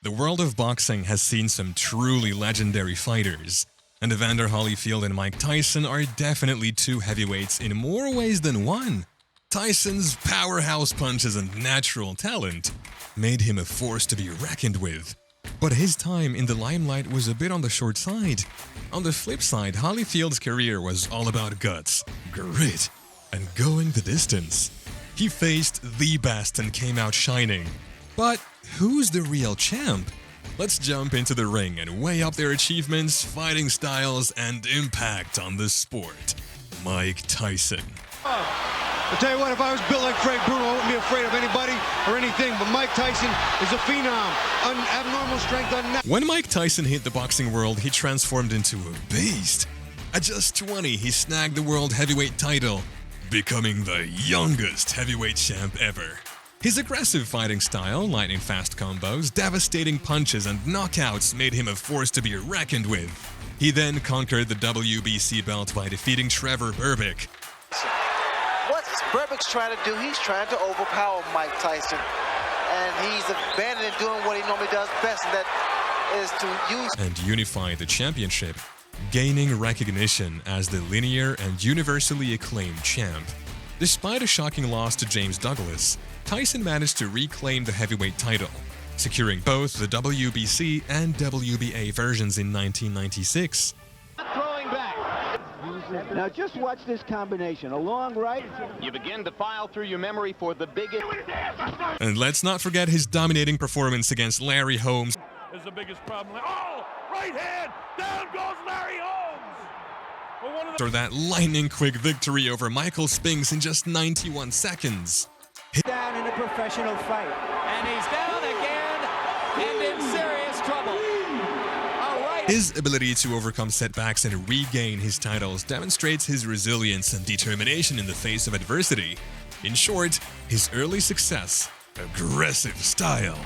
The world of boxing has seen some truly legendary fighters, and Evander Holyfield and Mike Tyson are definitely two heavyweights in more ways than one. Tyson's powerhouse punches and natural talent made him a force to be reckoned with, but his time in the limelight was a bit on the short side. On the flip side, Holyfield's career was all about guts, grit, and going the distance. He faced the best and came out shining. But who's the real champ? Let's jump into the ring and weigh up their achievements, fighting styles, and impact on the sport. Mike Tyson. I'll tell you what, if I was built like Frank Bruno, I wouldn't be afraid of anybody or anything, but Mike Tyson is a phenom, abnormal strength. When Mike Tyson hit the boxing world, he transformed into a beast. At just 20, he snagged the world heavyweight title, becoming the youngest heavyweight champ ever. His aggressive fighting style, lightning-fast combos, devastating punches, and knockouts made him a force to be reckoned with. He then conquered the WBC belt by defeating Trevor Berbick. What Berbick's trying to do, he's trying to overpower Mike Tyson. And he's abandoning doing what he normally does best, and that is to use and unify the championship, gaining recognition as the linear and universally acclaimed champ. Despite a shocking loss to James Douglas, Tyson managed to reclaim the heavyweight title, securing both the WBC and WBA versions in 1996. Throwing back. Now just watch this combination. A long right. You begin to file through your memory for the biggest. And let's not forget his dominating performance against Larry Holmes. Is the biggest problem. Oh, right hand, down goes Larry Holmes. Or that lightning-quick victory over Michael Spinks in just 91 seconds. Down in a professional fight. And he's down again and in serious trouble. All right. His ability to overcome setbacks and regain his titles demonstrates his resilience and determination in the face of adversity. In short, his early success, aggressive style,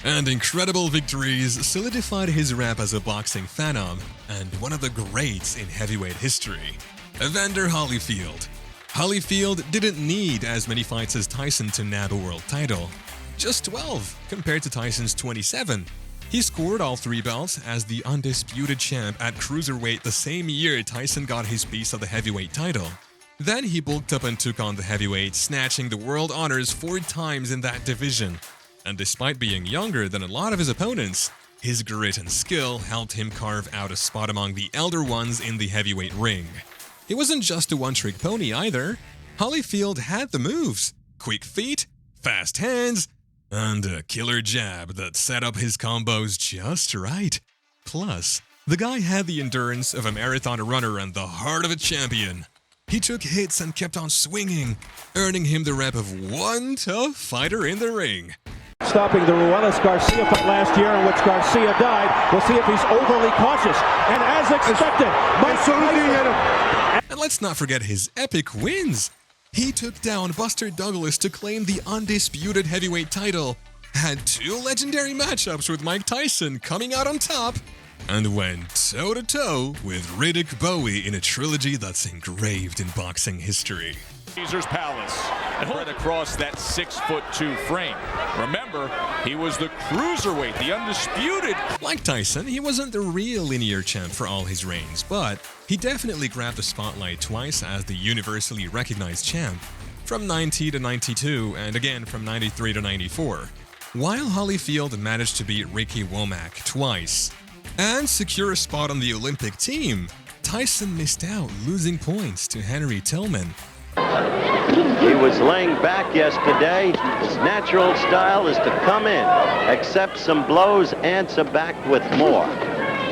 and incredible victories solidified his rep as a boxing phenom and one of the greats in heavyweight history. Evander Holyfield. Holyfield didn't need as many fights as Tyson to nab a world title. Just 12 compared to Tyson's 27. He scored all three belts as the undisputed champ at cruiserweight the same year Tyson got his piece of the heavyweight title. Then he bulked up and took on the heavyweight, snatching the world honors 4 times in that division. And despite being younger than a lot of his opponents, his grit and skill helped him carve out a spot among the elder ones in the heavyweight ring. He wasn't just a one-trick pony either. Holyfield had the moves, quick feet, fast hands, and a killer jab that set up his combos just right. Plus, the guy had the endurance of a marathon runner and the heart of a champion. He took hits and kept on swinging, earning him the rep of one tough fighter in the ring. Stopping the Ruelas-Garcia fight last year in which Garcia died. We'll see if he's overly cautious. And as expected, Mike Tyson. And let's not forget his epic wins. He took down Buster Douglas to claim the undisputed heavyweight title, had 2 legendary matchups with Mike Tyson coming out on top, and went toe-to-toe with Riddick Bowe in a trilogy that's engraved in boxing history. Caesar's Palace, spread across that 6'2" frame. Remember, he was the cruiserweight, the undisputed. Like Tyson, he wasn't the real linear champ for all his reigns, but he definitely grabbed the spotlight twice as the universally recognized champ, from 90 to 92 and again from 93 to 94. While Holyfield managed to beat Ricky Womack twice and secure a spot on the Olympic team, Tyson missed out, losing points to Henry Tillman. He was laying back yesterday. His natural style is to come in, accept some blows, answer back with more.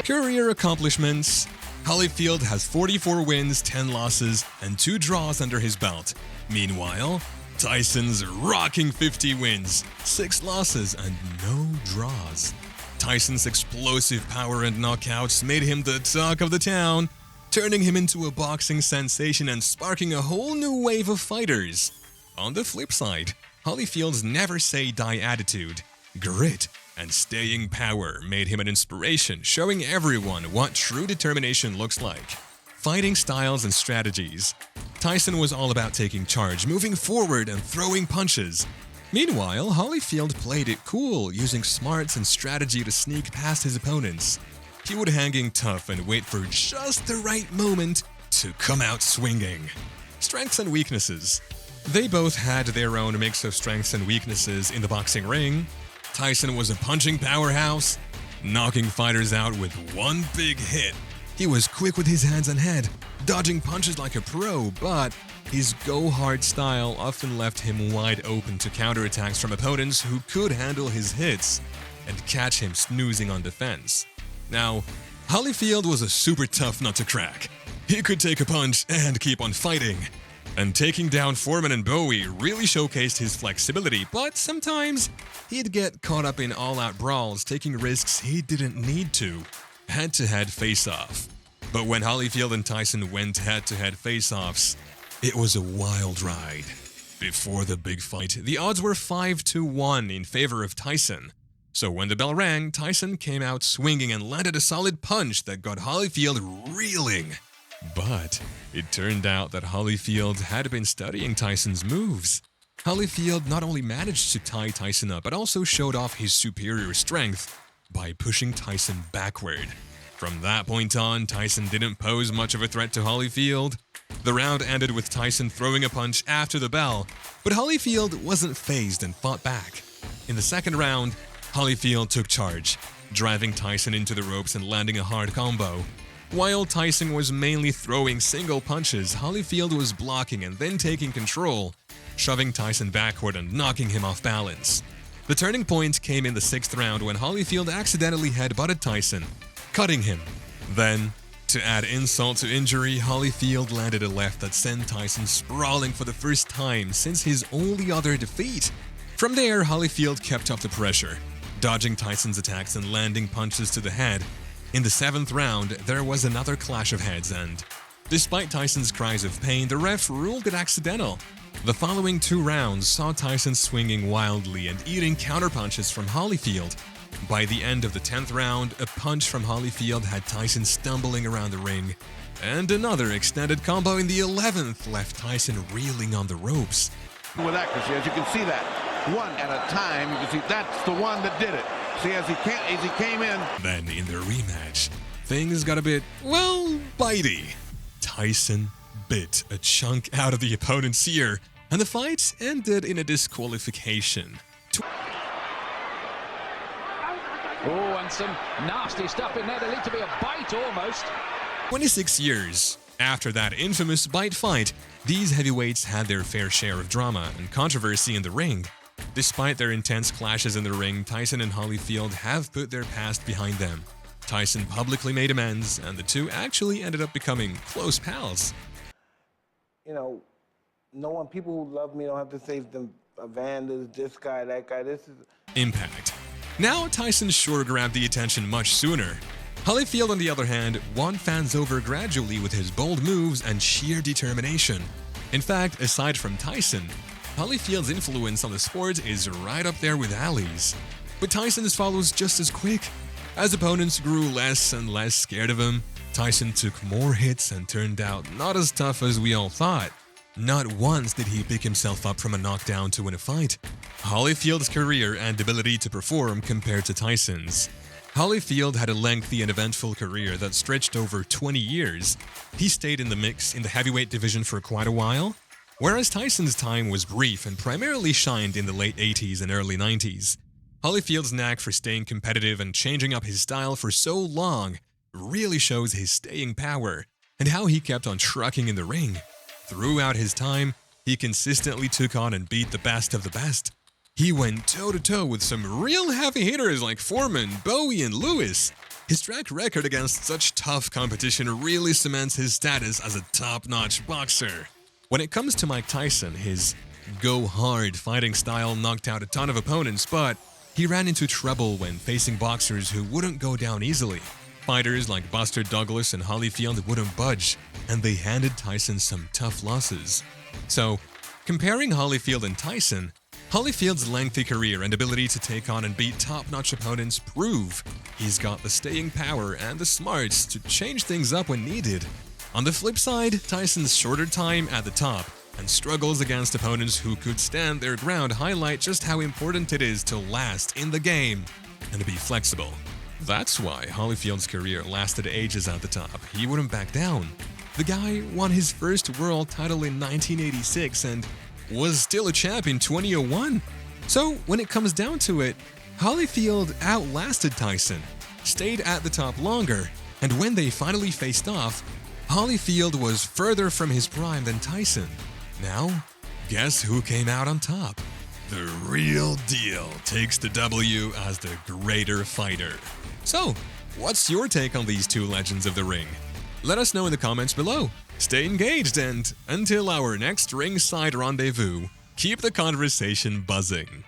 Career accomplishments. Holyfield has 44 wins, 10 losses, and 2 draws under his belt. Meanwhile, Tyson's rocking 50 wins, 6 losses, and no draws. Tyson's explosive power and knockouts made him the talk of the town, turning him into a boxing sensation and sparking a whole new wave of fighters. On the flip side, Holyfield's never-say-die attitude, grit, and staying power made him an inspiration, showing everyone what true determination looks like. Fighting styles and strategies. Tyson was all about taking charge, moving forward, and throwing punches. Meanwhile, Holyfield played it cool, using smarts and strategy to sneak past his opponents. He would hang in tough and wait for just the right moment to come out swinging. Strengths and weaknesses. They both had their own mix of strengths and weaknesses in the boxing ring. Tyson was a punching powerhouse, knocking fighters out with one big hit. He was quick with his hands and head, dodging punches like a pro, but his go-hard style often left him wide open to counterattacks from opponents who could handle his hits and catch him snoozing on defense. Now, Holyfield was a super tough nut to crack. He could take a punch and keep on fighting. And taking down Foreman and Bowie really showcased his flexibility, but sometimes he'd get caught up in all-out brawls, taking risks he didn't need to. Head-to-head face-off. But when Holyfield and Tyson went head-to-head face-offs, it was a wild ride. Before the big fight, the odds were 5-1 in favor of Tyson. So when the bell rang, Tyson came out swinging and landed a solid punch that got Holyfield reeling. But it turned out that Holyfield had been studying Tyson's moves. Holyfield not only managed to tie Tyson up, but also showed off his superior strength by pushing Tyson backward. From that point on, Tyson didn't pose much of a threat to Holyfield. The round ended with Tyson throwing a punch after the bell, but Holyfield wasn't fazed and fought back. In the second round, Holyfield took charge, driving Tyson into the ropes and landing a hard combo. While Tyson was mainly throwing single punches, Holyfield was blocking and then taking control, shoving Tyson backward and knocking him off balance. The turning point came in the sixth round when Holyfield accidentally headbutted Tyson, cutting him. Then, to add insult to injury, Holyfield landed a left that sent Tyson sprawling for the first time since his only other defeat. From there, Holyfield kept up the pressure, dodging Tyson's attacks and landing punches to the head. In the seventh round, there was another clash of heads and, despite Tyson's cries of pain, the ref ruled it accidental. The following 2 rounds saw Tyson swinging wildly and eating counterpunches from Holyfield. By the end of the 10th round, a punch from Holyfield had Tyson stumbling around the ring, and another extended combo in the 11th left Tyson reeling on the ropes. With accuracy, as you can see that, one at a time, you can see that's the one that did it. See, as he came in. Then in their rematch, things got a bit, well, bitey. Tyson bit a chunk out of the opponent's ear, and the fight ended in a disqualification. Oh, and some nasty stuff in there. There need to be a bite almost. 26 years after that infamous bite fight, these heavyweights had their fair share of drama and controversy in the ring. Despite their intense clashes in the ring, Tyson and Holyfield have put their past behind them. Tyson publicly made amends, and the two actually ended up becoming close pals. You know, no one, people who love me don't have to say them, Evander's, this guy, that guy, this is... Impact. Now, Tyson sure grabbed the attention much sooner. Holyfield, on the other hand, won fans over gradually with his bold moves and sheer determination. In fact, aside from Tyson, Holyfield's influence on the sport is right up there with Ali's. But Tyson's follows just as quick. As opponents grew less and less scared of him, Tyson took more hits and turned out not as tough as we all thought. Not once did he pick himself up from a knockdown to win a fight. Holyfield's career and ability to perform compared to Tyson's. Holyfield had a lengthy and eventful career that stretched over 20 years. He stayed in the mix in the heavyweight division for quite a while, whereas Tyson's time was brief and primarily shined in the late 80s and early 90s. Holyfield's knack for staying competitive and changing up his style for so long really shows his staying power and how he kept on trucking in the ring. Throughout his time, he consistently took on and beat the best of the best. He went toe-to-toe with some real heavy hitters like Foreman, Bowie, and Lewis. His track record against such tough competition really cements his status as a top-notch boxer. When it comes to Mike Tyson, his go-hard fighting style knocked out a ton of opponents, but he ran into trouble when facing boxers who wouldn't go down easily. Fighters like Buster Douglas and Holyfield wouldn't budge, and they handed Tyson some tough losses. So, comparing Holyfield and Tyson, Holyfield's lengthy career and ability to take on and beat top-notch opponents prove he's got the staying power and the smarts to change things up when needed. On the flip side, Tyson's shorter time at the top and struggles against opponents who could stand their ground highlight just how important it is to last in the game and to be flexible. That's why Holyfield's career lasted ages at the top. He wouldn't back down. The guy won his first world title in 1986 and was still a champ in 2001. So when it comes down to it, Holyfield outlasted Tyson, stayed at the top longer, and when they finally faced off, Holyfield was further from his prime than Tyson. Now, guess who came out on top? The real deal takes the W as the greater fighter. So, what's your take on these two legends of the ring? Let us know in the comments below. Stay engaged, and until our next ringside rendezvous, keep the conversation buzzing.